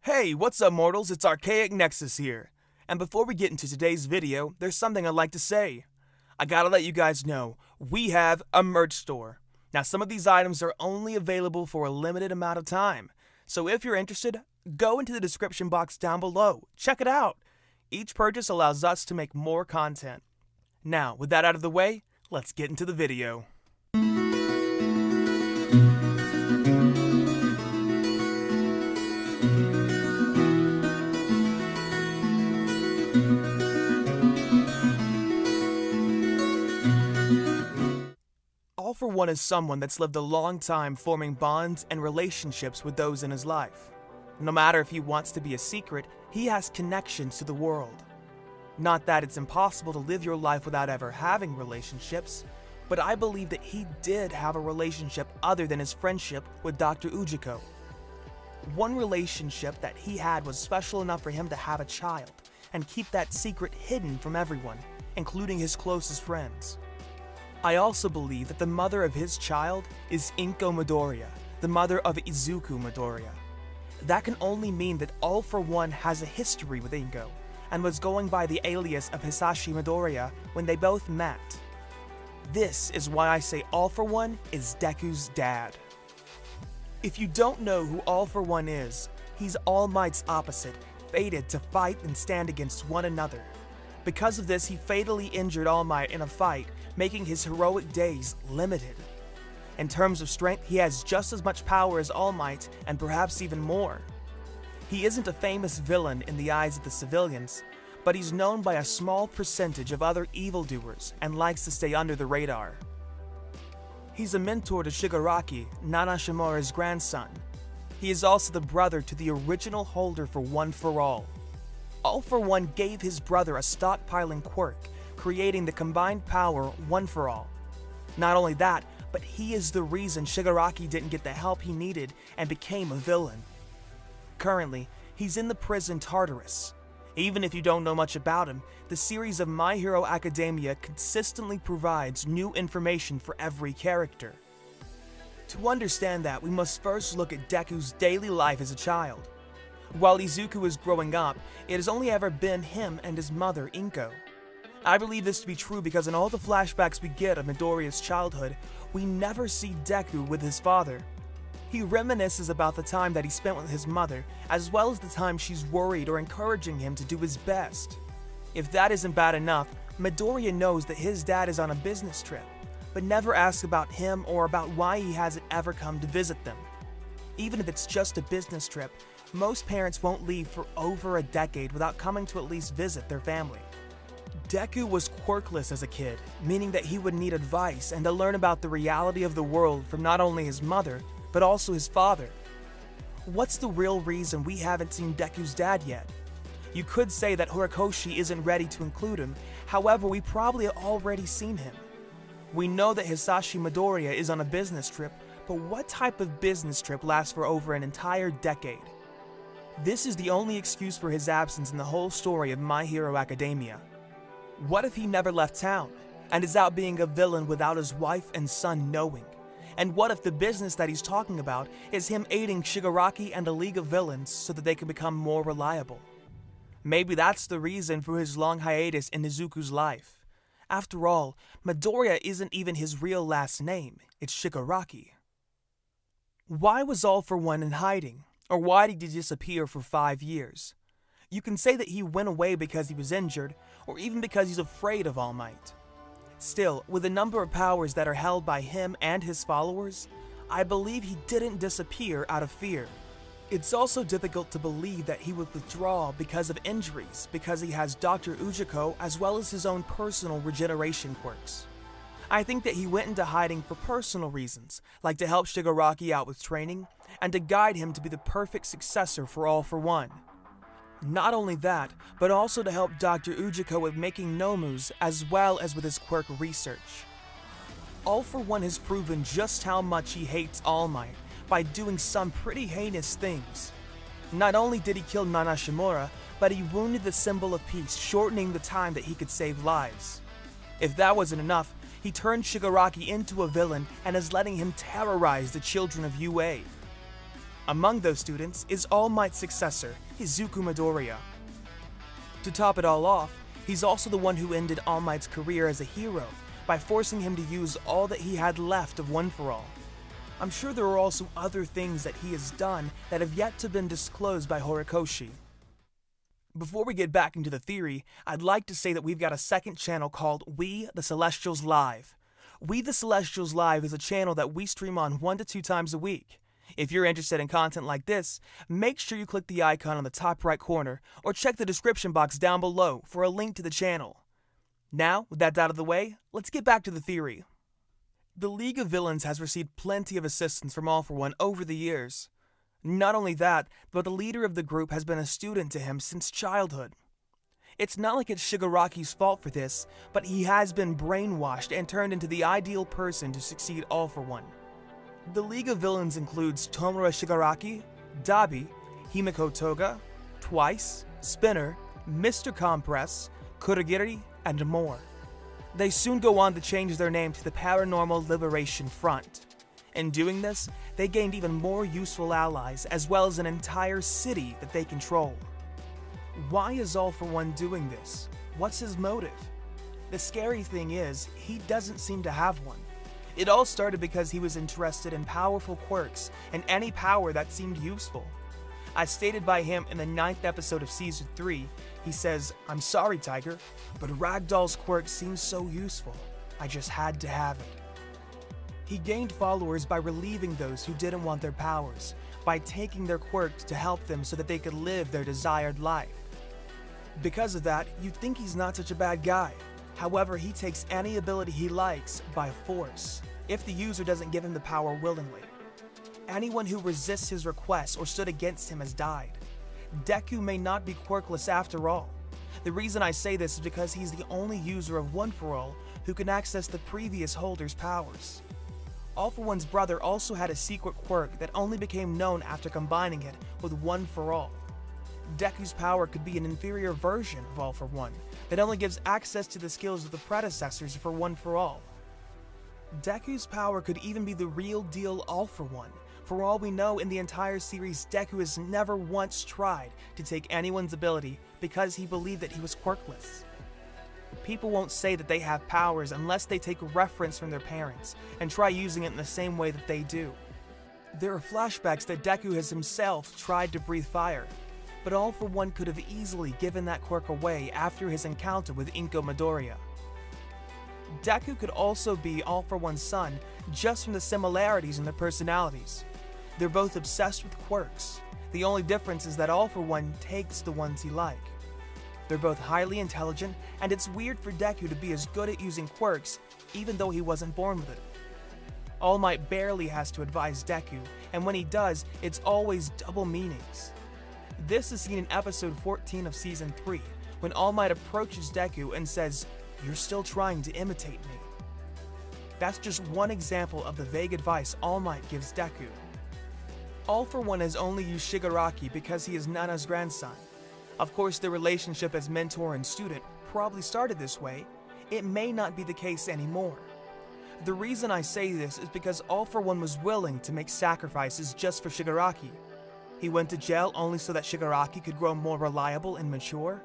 Hey, what's up mortals? It's Archaic Nexus here. And before we get into today's video, there's something I'd like to say. I gotta let you guys know, we have a merch store. Now some of these items are only available for a limited amount of time. So if you're interested, go into the description box down below. Check it out. Each purchase allows us to make more content. Now, with that out of the way, let's get into the video. All for One is someone that's lived a long time forming bonds and relationships with those in his life. No matter if he wants to be a secret, he has connections to the world. Not that it's impossible to live your life without ever having relationships, but I believe that he did have a relationship other than his friendship with Dr. Ujiko. One relationship that he had was special enough for him to have a child and keep that secret hidden from everyone, including his closest friends. I also believe that the mother of his child is Inko Midoriya, the mother of Izuku Midoriya. That can only mean that All for One has a history with Inko, and was going by the alias of Hisashi Midoriya when they both met. This is why I say All for One is Deku's dad. If you don't know who All for One is, he's All Might's opposite, fated to fight and stand against one another. Because of this, he fatally injured All Might in a fight, making his heroic days limited. In terms of strength, he has just as much power as All Might, and perhaps even more. He isn't a famous villain in the eyes of the civilians, but he's known by a small percentage of other evildoers and likes to stay under the radar. He's a mentor to Shigaraki, Nana Shimura's grandson. He is also the brother to the original holder for One for All. All for One gave his brother a stockpiling quirk, creating the combined power One for All. Not only that, but he is the reason Shigaraki didn't get the help he needed and became a villain. Currently, he's in the prison Tartarus. Even if you don't know much about him, the series of My Hero Academia consistently provides new information for every character. To understand that, we must first look at Deku's daily life as a child. While Izuku is growing up, it has only ever been him and his mother, Inko. I believe this to be true because in all the flashbacks we get of Midoriya's childhood, we never see Deku with his father. He reminisces about the time that he spent with his mother, as well as the time she's worried or encouraging him to do his best. If that isn't bad enough, Midoriya knows that his dad is on a business trip, but never asks about him or about why he hasn't ever come to visit them. Even if it's just a business trip, most parents won't leave for over a decade without coming to at least visit their family. Deku was quirkless as a kid, meaning that he would need advice and to learn about the reality of the world from not only his mother, but also his father. What's the real reason we haven't seen Deku's dad yet? You could say that Horikoshi isn't ready to include him, however we probably have already seen him. We know that Hisashi Midoriya is on a business trip, but what type of business trip lasts for over an entire decade? This is the only excuse for his absence in the whole story of My Hero Academia. What if he never left town, and is out being a villain without his wife and son knowing? And what if the business that he's talking about is him aiding Shigaraki and a league of villains so that they can become more reliable? Maybe that's the reason for his long hiatus in Izuku's life. After all, Midoriya isn't even his real last name, it's Shigaraki. Why was All for One in hiding? Or why did he disappear for 5 years? You can say that he went away because he was injured, or even because he's afraid of All Might. Still, with the number of powers that are held by him and his followers, I believe he didn't disappear out of fear. It's also difficult to believe that he would withdraw because of injuries, because he has Dr. Ujiko as well as his own personal regeneration quirks. I think that he went into hiding for personal reasons, like to help Shigaraki out with training, and to guide him to be the perfect successor for All for One. Not only that, but also to help Dr. Ujiko with making nomus as well as with his quirk research. All for One has proven just how much he hates All Might by doing some pretty heinous things. Not only did he kill Nana Shimura, but he wounded the symbol of peace, shortening the time that he could save lives. If that wasn't enough, he turned Shigaraki into a villain and is letting him terrorize the children of UA. Among those students is All Might's successor, Izuku Midoriya. To top it all off, he's also the one who ended All Might's career as a hero by forcing him to use all that he had left of One For All. I'm sure there are also other things that he has done that have yet to been disclosed by Horikoshi. Before we get back into the theory, I'd like to say that we've got a second channel called We the Celestials Live. We the Celestials Live is a channel that we stream on 1 to 2 times a week. If you're interested in content like this, make sure you click the icon on the top right corner or check the description box down below for a link to the channel. Now, with that out of the way, let's get back to the theory. The League of Villains has received plenty of assistance from All For One over the years. Not only that, but the leader of the group has been a student to him since childhood. It's not like it's Shigaraki's fault for this, but he has been brainwashed and turned into the ideal person to succeed All For One. The League of Villains includes Tomura Shigaraki, Dabi, Himiko Toga, Twice, Spinner, Mr. Compress, Kurogiri, and more. They soon go on to change their name to the Paranormal Liberation Front. In doing this, they gained even more useful allies as well as an entire city that they control. Why is All For One doing this? What's his motive? The scary thing is, he doesn't seem to have one. It all started because he was interested in powerful quirks and any power that seemed useful. As stated by him in the 9th episode of Season 3, he says, "I'm sorry, Tiger, but Ragdoll's quirk seems so useful. I just had to have it." He gained followers by relieving those who didn't want their powers, by taking their quirks to help them so that they could live their desired life. Because of that, you'd think he's not such a bad guy. However, he takes any ability he likes by force, if the user doesn't give him the power willingly. Anyone who resists his requests or stood against him has died. Deku may not be quirkless after all. The reason I say this is because he's the only user of One For All who can access the previous holder's powers. All For One's brother also had a secret quirk that only became known after combining it with One For All. Deku's power could be an inferior version of All For One that only gives access to the skills of the predecessors for One For All. Deku's power could even be the real deal All For One. For all we know, in the entire series, Deku has never once tried to take anyone's ability because he believed that he was quirkless. People won't say that they have powers unless they take reference from their parents and try using it in the same way that they do. There are flashbacks that Deku has himself tried to breathe fire, but All For One could have easily given that quirk away after his encounter with Inko Midoriya. Deku could also be All For One's son just from the similarities in their personalities. They're both obsessed with quirks. The only difference is that All For One takes the ones he likes. They're both highly intelligent, and it's weird for Deku to be as good at using quirks even though he wasn't born with it. All Might barely has to advise Deku, and when he does, it's always double meanings. This is seen in episode 14 of Season 3, when All Might approaches Deku and says, "You're still trying to imitate me." That's just one example of the vague advice All Might gives Deku. All For One has only used Shigaraki because he is Nana's grandson. Of course, their relationship as mentor and student probably started this way. It may not be the case anymore. The reason I say this is because All For One was willing to make sacrifices just for Shigaraki. He went to jail only so that Shigaraki could grow more reliable and mature.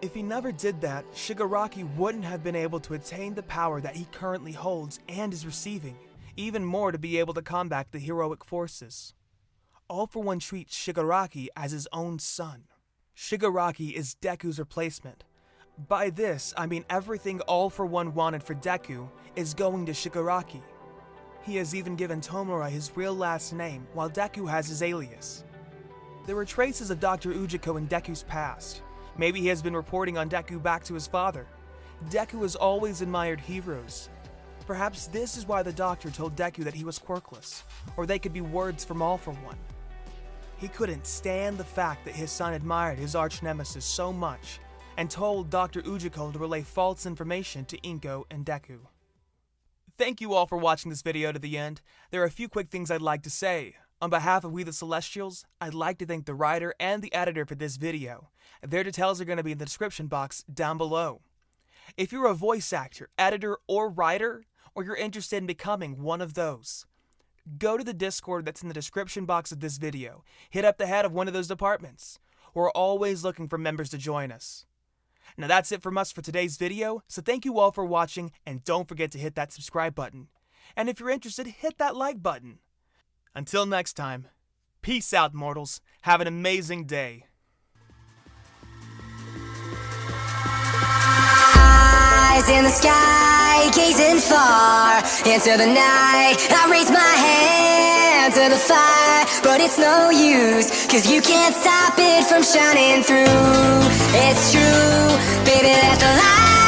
If he never did that, Shigaraki wouldn't have been able to attain the power that he currently holds and is receiving, even more to be able to combat the heroic forces. All For One treats Shigaraki as his own son. Shigaraki is Deku's replacement. By this, I mean everything All For One wanted for Deku is going to Shigaraki. He has even given Tomura his real last name, while Deku has his alias. There were traces of Dr. Ujiko in Deku's past. Maybe he has been reporting on Deku back to his father. Deku has always admired heroes. Perhaps this is why the doctor told Deku that he was quirkless, or they could be words from All For One. He couldn't stand the fact that his son admired his arch-nemesis so much, and told Dr. Ujiko to relay false information to Inko and Deku. Thank you all for watching this video to the end. There are a few quick things I'd like to say. On behalf of We the Celestials, I'd like to thank the writer and the editor for this video. Their details are going to be in the description box down below. If you're a voice actor, editor, or writer, or you're interested in becoming one of those, go to the Discord that's in the description box of this video. Hit up the head of one of those departments. We're always looking for members to join us. Now that's it from us for today's video, so thank you all for watching, and don't forget to hit that subscribe button. And if you're interested, hit that like button. Until next time, peace out, mortals. Have an amazing day. Eyes in the sky, gazing far into the night. I raise my hand to the fire, but it's no use, 'cause you can't stop it from shining through. It's true, baby, let the light